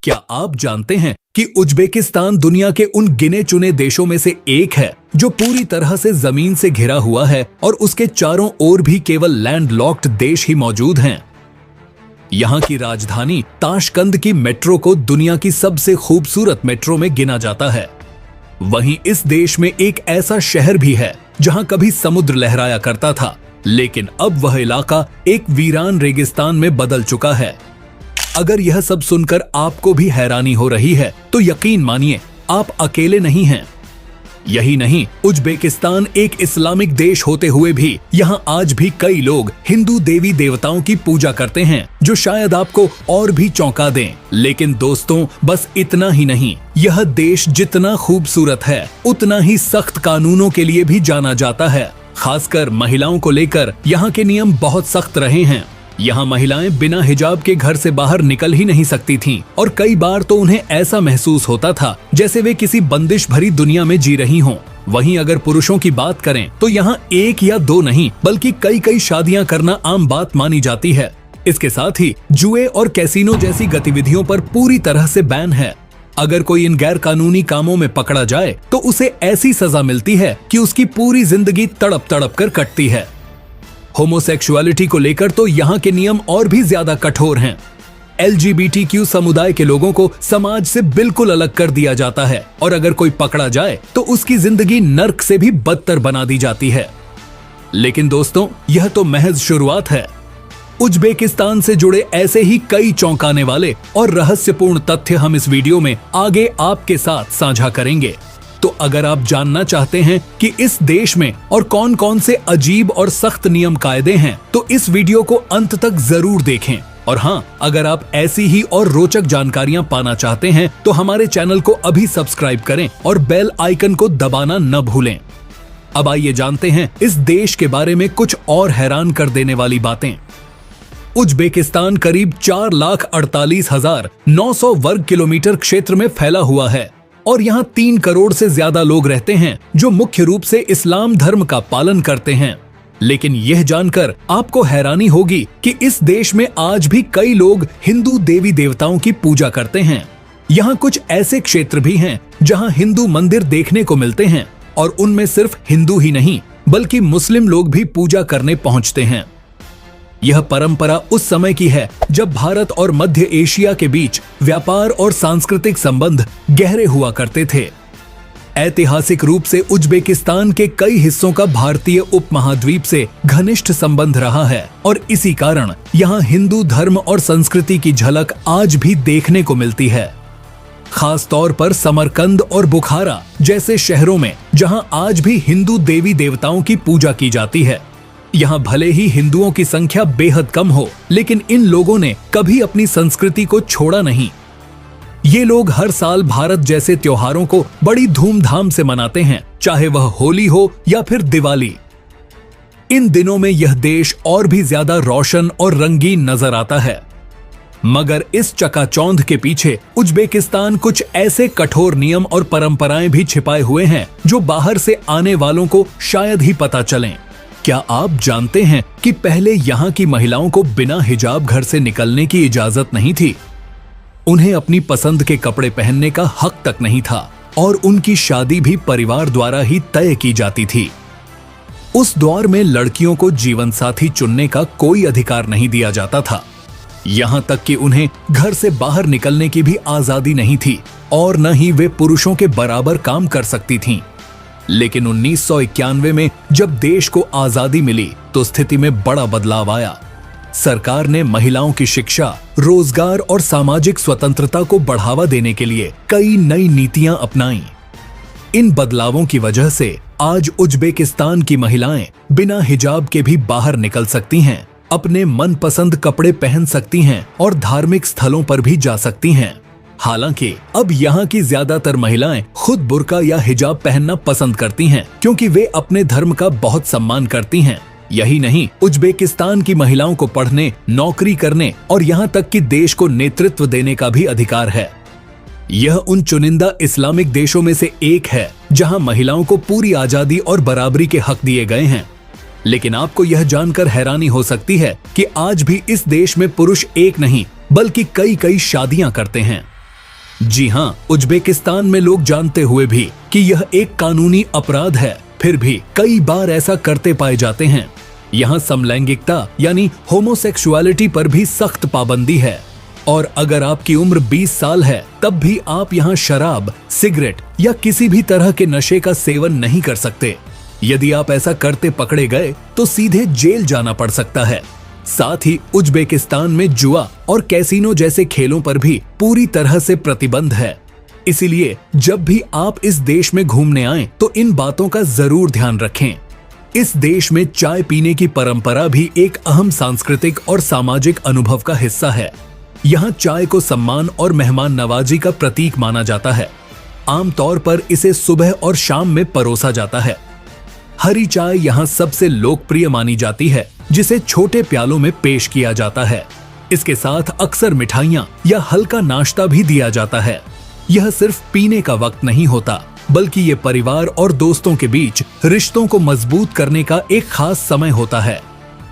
क्या आप जानते हैं कि उज्बेकिस्तान दुनिया के उन गिने चुने देशों में से एक है जो पूरी तरह से जमीन से घिरा हुआ है और उसके चारों ओर भी केवल लैंडलॉक्ड देश ही मौजूद हैं। यहाँ की राजधानी ताशकंद की मेट्रो को दुनिया की सबसे खूबसूरत मेट्रो में गिना जाता है। वहीं इस देश में एक ऐसा शहर भी है जहाँ कभी समुद्र लहराया करता था, लेकिन अब वह इलाका एक वीरान रेगिस्तान में बदल चुका है। अगर यह सब सुनकर आपको भी हैरानी हो रही है तो यकीन मानिए आप अकेले नहीं हैं। यही नहीं, उज्बेकिस्तान एक इस्लामिक देश होते हुए भी यहाँ आज भी कई लोग हिंदू देवी देवताओं की पूजा करते हैं, जो शायद आपको और भी चौंका दें। लेकिन दोस्तों, बस इतना ही नहीं, यह देश जितना खूबसूरत है उतना ही सख्त कानूनों के लिए भी जाना जाता है। खासकर महिलाओं को लेकर यहाँ के नियम बहुत सख्त रहे हैं। यहाँ महिलाएं बिना हिजाब के घर से बाहर निकल ही नहीं सकती थीं और कई बार तो उन्हें ऐसा महसूस होता था जैसे वे किसी बंदिश भरी दुनिया में जी रही हों। वहीं अगर पुरुषों की बात करें तो यहाँ एक या दो नहीं बल्कि कई शादियां करना आम बात मानी जाती है। इसके साथ ही जुए और कैसीनो जैसी गतिविधियों पर पूरी तरह से बैन है। अगर कोई इन गैर कानूनी कामों में पकड़ा जाए तो उसे ऐसी सजा मिलती है कि उसकी पूरी जिंदगी तड़प तड़प कर कटती है। होमोसेक्सुअलिटी को लेकर तो यहाँ के नियम और भी ज्यादा कठोर हैं। LGBTQ समुदाय के लोगों को समाज से बिल्कुल अलग कर दिया जाता है और अगर कोई पकड़ा जाए तो उसकी जिंदगी नर्क से भी बदतर बना दी जाती है। लेकिन दोस्तों, यह तो महज शुरुआत है। उज्बेकिस्तान से जुड़े ऐसे ही कई चौंकाने वाले और रहस्यपूर्ण तथ्य हम इस वीडियो में आगे आपके साथ साझा करेंगे। तो अगर आप जानना चाहते हैं कि इस देश में और कौन कौन से अजीब और सख्त नियम कायदे हैं, तो इस वीडियो को अंत तक जरूर देखें। और हाँ, अगर आप ऐसी ही और रोचक जानकारियां पाना चाहते हैं तो हमारे चैनल को अभी सब्सक्राइब करें और बेल आइकन को दबाना न भूलें। अब आइए जानते हैं इस देश के बारे में कुछ और हैरान कर देने वाली बातें। उज्बेकिस्तान करीब 4,48,900 वर्ग किलोमीटर क्षेत्र में फैला हुआ है और यहाँ 3 करोड़ से ज्यादा लोग रहते हैं जो मुख्य रूप से इस्लाम धर्म का पालन करते हैं। लेकिन यह जानकर आपको हैरानी होगी कि इस देश में आज भी कई लोग हिंदू देवी देवताओं की पूजा करते हैं। यहाँ कुछ ऐसे क्षेत्र भी हैं जहाँ हिंदू मंदिर देखने को मिलते हैं और उनमें सिर्फ हिंदू ही नहीं बल्कि मुस्लिम लोग भी पूजा करने पहुँचते हैं। यह परंपरा उस समय की है जब भारत और मध्य एशिया के बीच व्यापार और सांस्कृतिक संबंध गहरे हुआ करते थे। ऐतिहासिक रूप से उज्बेकिस्तान के कई हिस्सों का भारतीय उपमहाद्वीप से घनिष्ठ संबंध रहा है और इसी कारण यहाँ हिंदू धर्म और संस्कृति की झलक आज भी देखने को मिलती है। खास तौर पर समरकंद और बुखारा जैसे शहरों में जहाँ आज भी हिंदू देवी देवताओं की पूजा की जाती है। यहाँ भले ही हिंदुओं की संख्या बेहद कम हो, लेकिन इन लोगों ने कभी अपनी संस्कृति को छोड़ा नहीं। ये लोग हर साल भारत जैसे त्योहारों को बड़ी धूमधाम से मनाते हैं, चाहे वह होली हो या फिर दिवाली। इन दिनों में यह देश और भी ज्यादा रोशन और रंगीन नजर आता है। मगर इस चकाचौंध के पीछे उज्बेकिस्तान कुछ ऐसे कठोर नियम और परंपराएं भी छिपाए हुए हैं जो बाहर से आने वालों को शायद ही पता चलें। क्या आप जानते हैं कि पहले यहाँ की महिलाओं को बिना हिजाब घर से निकलने की इजाजत नहीं थी? उन्हें अपनी पसंद के कपड़े पहनने का हक तक नहीं था और उनकी शादी भी परिवार द्वारा ही तय की जाती थी। उस दौर में लड़कियों को जीवन साथी चुनने का कोई अधिकार नहीं दिया जाता था। यहाँ तक कि उन्हें घर से बाहर निकलने की भी आजादी नहीं थी और न ही वे पुरुषों के बराबर काम कर सकती थीं। लेकिन 1991 में जब देश को आजादी मिली तो स्थिति में बड़ा बदलाव आया। सरकार ने महिलाओं की शिक्षा, रोजगार और सामाजिक स्वतंत्रता को बढ़ावा देने के लिए कई नई नीतियां अपनाईं। इन बदलावों की वजह से आज उज्बेकिस्तान की महिलाएं बिना हिजाब के भी बाहर निकल सकती हैं, अपने मनपसंद कपड़े पहन सकती हैं और धार्मिक स्थलों पर भी जा सकती हैं। हालांकि अब यहाँ की ज्यादातर महिलाएं खुद बुर्का या हिजाब पहनना पसंद करती हैं क्योंकि वे अपने धर्म का बहुत सम्मान करती हैं। यही नहीं, उज्बेकिस्तान की महिलाओं को पढ़ने, नौकरी करने और यहाँ तक कि देश को नेतृत्व देने का भी अधिकार है। यह उन चुनिंदा इस्लामिक देशों में से एक है जहाँ महिलाओं को पूरी आजादी और बराबरी के हक दिए गए हैं। लेकिन आपको यह जानकर हैरानी हो सकती है कि आज भी इस देश में पुरुष एक नहीं बल्कि कई शादियां करते हैं। जी हाँ, उज्बेकिस्तान में लोग जानते हुए भी कि यह एक कानूनी अपराध है, फिर भी कई बार ऐसा करते पाए जाते हैं। यहाँ समलैंगिकता यानी होमोसेक्सुअलिटी पर भी सख्त पाबंदी है और अगर आपकी उम्र 20 साल है तब भी आप यहाँ शराब, सिगरेट या किसी भी तरह के नशे का सेवन नहीं कर सकते। यदि आप ऐसा करते पकड़े गए तो सीधे जेल जाना पड़ सकता है। साथ ही उज्बेकिस्तान में जुआ और कैसीनो जैसे खेलों पर भी पूरी तरह से प्रतिबंध है। इसीलिए जब भी आप इस देश में घूमने आएं तो इन बातों का जरूर ध्यान रखें। इस देश में चाय पीने की परंपरा भी एक अहम सांस्कृतिक और सामाजिक अनुभव का हिस्सा है। यहाँ चाय को सम्मान और मेहमान नवाजी का प्रतीक माना जाता है। आमतौर पर इसे सुबह और शाम में परोसा जाता है। हरी चाय यहाँ सबसे लोकप्रिय मानी जाती है, जिसे छोटे प्यालों में पेश किया जाता है। इसके साथ अक्सर मिठाइयाँ या हल्का नाश्ता भी दिया जाता है। यह सिर्फ पीने का वक्त नहीं होता, बल्कि ये परिवार और दोस्तों के बीच रिश्तों को मजबूत करने का एक खास समय होता है।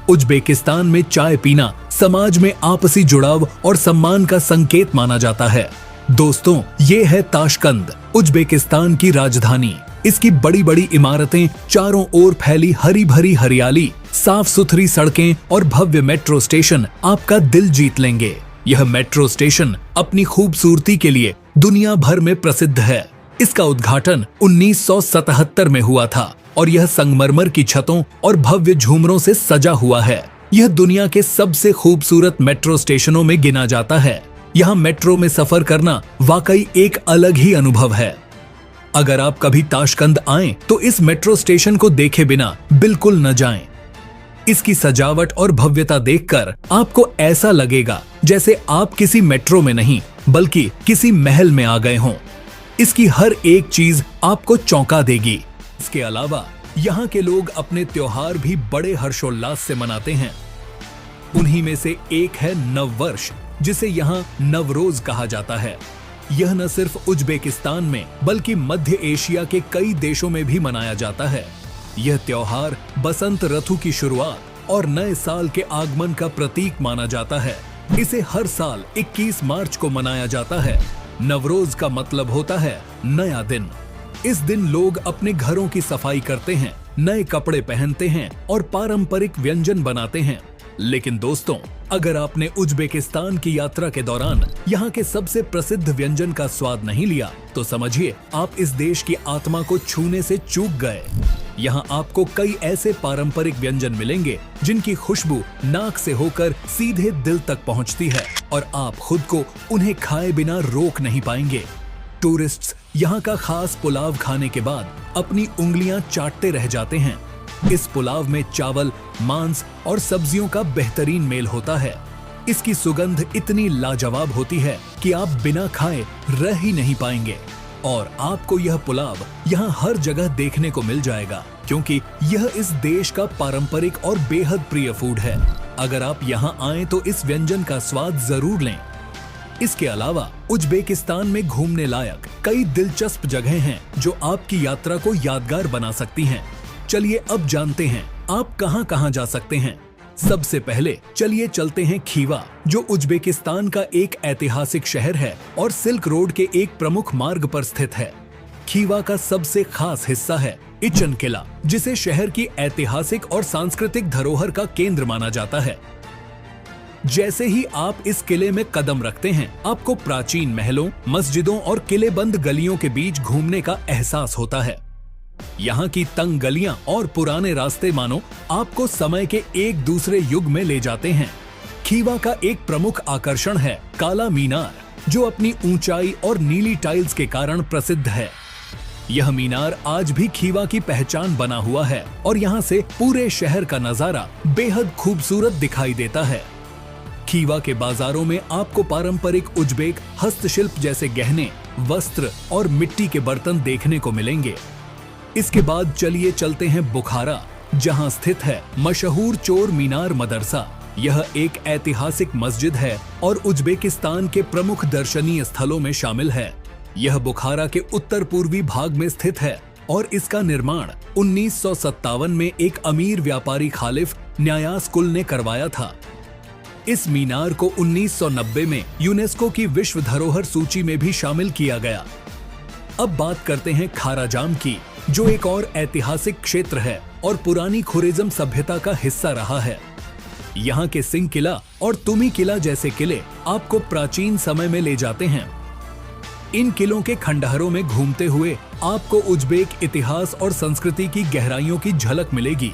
उज्बेकिस्तान में चाय पीना समाज में आपसी जुड़ाव और सम्मान का संकेत माना जाता है। दोस्तों, ये है ताशकंद, उज्बेकिस्तान की राजधानी। इसकी बड़ी बड़ी इमारतें, चारों ओर फैली हरी भरी हरियाली, साफ सुथरी सड़कें और भव्य मेट्रो स्टेशन आपका दिल जीत लेंगे। यह मेट्रो स्टेशन अपनी खूबसूरती के लिए दुनिया भर में प्रसिद्ध है। इसका उद्घाटन 1977 में हुआ था और यह संगमरमर की छतों और भव्य झूमरों से सजा हुआ है। यह दुनिया के सबसे खूबसूरत मेट्रो स्टेशनों में गिना जाता है। यहाँ मेट्रो में सफर करना वाकई एक अलग ही अनुभव है। अगर आप कभी ताशकंद आएं तो इस मेट्रो स्टेशन को देखे बिना बिल्कुल न जाएं। इसकी सजावट और भव्यता देखकर आपको ऐसा लगेगा जैसे आप किसी मेट्रो में नहीं बल्कि किसी महल में आ गए हों। इसकी हर एक चीज आपको चौंका देगी। इसके अलावा यहाँ के लोग अपने त्योहार भी बड़े हर्षोल्लास से मनाते हैं। उन्हीं में से एक है नववर्ष, जिसे यहाँ नवरोज कहा जाता है। यह न सिर्फ उज्बेकिस्तान में बल्कि मध्य एशिया के कई देशों में भी मनाया जाता है। यह त्योहार बसंत ऋतु की शुरुआत और नए साल के आगमन का प्रतीक माना जाता है। इसे हर साल 21 मार्च को मनाया जाता है। नवरोज का मतलब होता है नया दिन। इस दिन लोग अपने घरों की सफाई करते हैं, नए कपड़े पहनते हैं और पारंपरिक व्यंजन बनाते हैं। लेकिन दोस्तों, अगर आपने उज्बेकिस्तान की यात्रा के दौरान यहाँ के सबसे प्रसिद्ध व्यंजन का स्वाद नहीं लिया तो समझिए आप इस देश की आत्मा को छूने से चूक गए। यहाँ आपको कई ऐसे पारंपरिक व्यंजन मिलेंगे जिनकी खुशबू नाक से होकर सीधे दिल तक पहुँचती है और आप खुद को उन्हें खाए बिना रोक नहीं पाएंगे। टूरिस्ट्स यहाँ का खास पुलाव खाने के बाद अपनी उंगलियां चाटते रह जाते हैं। इस पुलाव में चावल, मांस और सब्जियों का बेहतरीन मेल होता है। इसकी सुगंध इतनी लाजवाब होती है कि आप बिना खाए रह ही नहीं पाएंगे। और आपको यह पुलाव यहाँ हर जगह देखने को मिल जाएगा, क्योंकि यह इस देश का पारंपरिक और बेहद प्रिय फूड है। अगर आप यहाँ आए तो इस व्यंजन का स्वाद जरूर लें। इसके अलावा उज्बेकिस्तान में घूमने लायक कई दिलचस्प जगहें हैं जो आपकी यात्रा को यादगार बना सकती हैं। चलिए अब जानते हैं आप कहां कहां जा सकते हैं। सबसे पहले चलिए चलते हैं खीवा, जो उज्बेकिस्तान का एक ऐतिहासिक शहर है और सिल्क रोड के एक प्रमुख मार्ग पर स्थित है। खीवा का सबसे खास हिस्सा है इचन किला, जिसे शहर की ऐतिहासिक और सांस्कृतिक धरोहर का केंद्र माना जाता है। जैसे ही आप इस किले में कदम रखते हैं, आपको प्राचीन महलों, मस्जिदों और किलेबंद गलियों के बीच घूमने का एहसास होता है। यहाँ की तंग गलियां और पुराने रास्ते मानो आपको समय के एक दूसरे युग में ले जाते हैं। खीवा का एक प्रमुख आकर्षण है काला मीनार, जो अपनी ऊंचाई और नीली टाइल्स के कारण प्रसिद्ध है। यह मीनार आज भी खीवा की पहचान बना हुआ है और यहाँ से पूरे शहर का नजारा बेहद खूबसूरत दिखाई देता है। खीवा के बाजारों में आपको पारंपरिक उज्बेक हस्तशिल्प जैसे गहने, वस्त्र और मिट्टी के बर्तन देखने को मिलेंगे। इसके बाद चलिए चलते हैं बुखारा, जहां स्थित है मशहूर चोर मीनार मदरसा। यह एक ऐतिहासिक मस्जिद है और उज्बेकिस्तान के प्रमुख दर्शनीय स्थलों में शामिल है। यह बुखारा के उत्तर पूर्वी भाग में स्थित है और इसका निर्माण 1957 में एक अमीर व्यापारी खालिफ न्यायास कुल ने करवाया था। इस मीनार को 1990 में यूनेस्को की विश्व धरोहर सूची में भी शामिल किया गया। अब बात करते हैं खाराजाम की, जो एक और ऐतिहासिक क्षेत्र है और पुरानी खुरेजम सभ्यता का हिस्सा रहा है। यहाँ के सिंह किला और तुमी किला जैसे किले आपको प्राचीन समय में ले जाते हैं। इन किलों के खंडहरों में घूमते हुए आपको उज़्बेक इतिहास और संस्कृति की गहराइयों की झलक मिलेगी।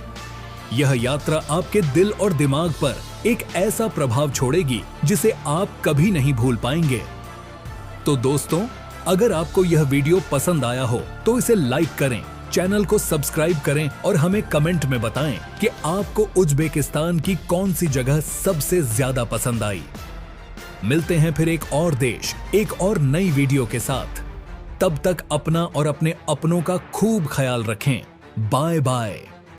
यह यात्रा आपके दिल और दिमाग पर एक ऐसा प्रभाव छोड़ेगी जिसे आप कभी नहीं भूल पाएंगे। तो दोस्तों, अगर आपको यह वीडियो पसंद आया हो तो इसे लाइक करें, चैनल को सब्सक्राइब करें और हमें कमेंट में बताएं कि आपको उज़्बेकिस्तान की कौन सी जगह सबसे ज्यादा पसंद आई। मिलते हैं फिर एक और देश, एक और नई वीडियो के साथ। तब तक अपना और अपने अपनों का खूब ख्याल रखें। Bye bye.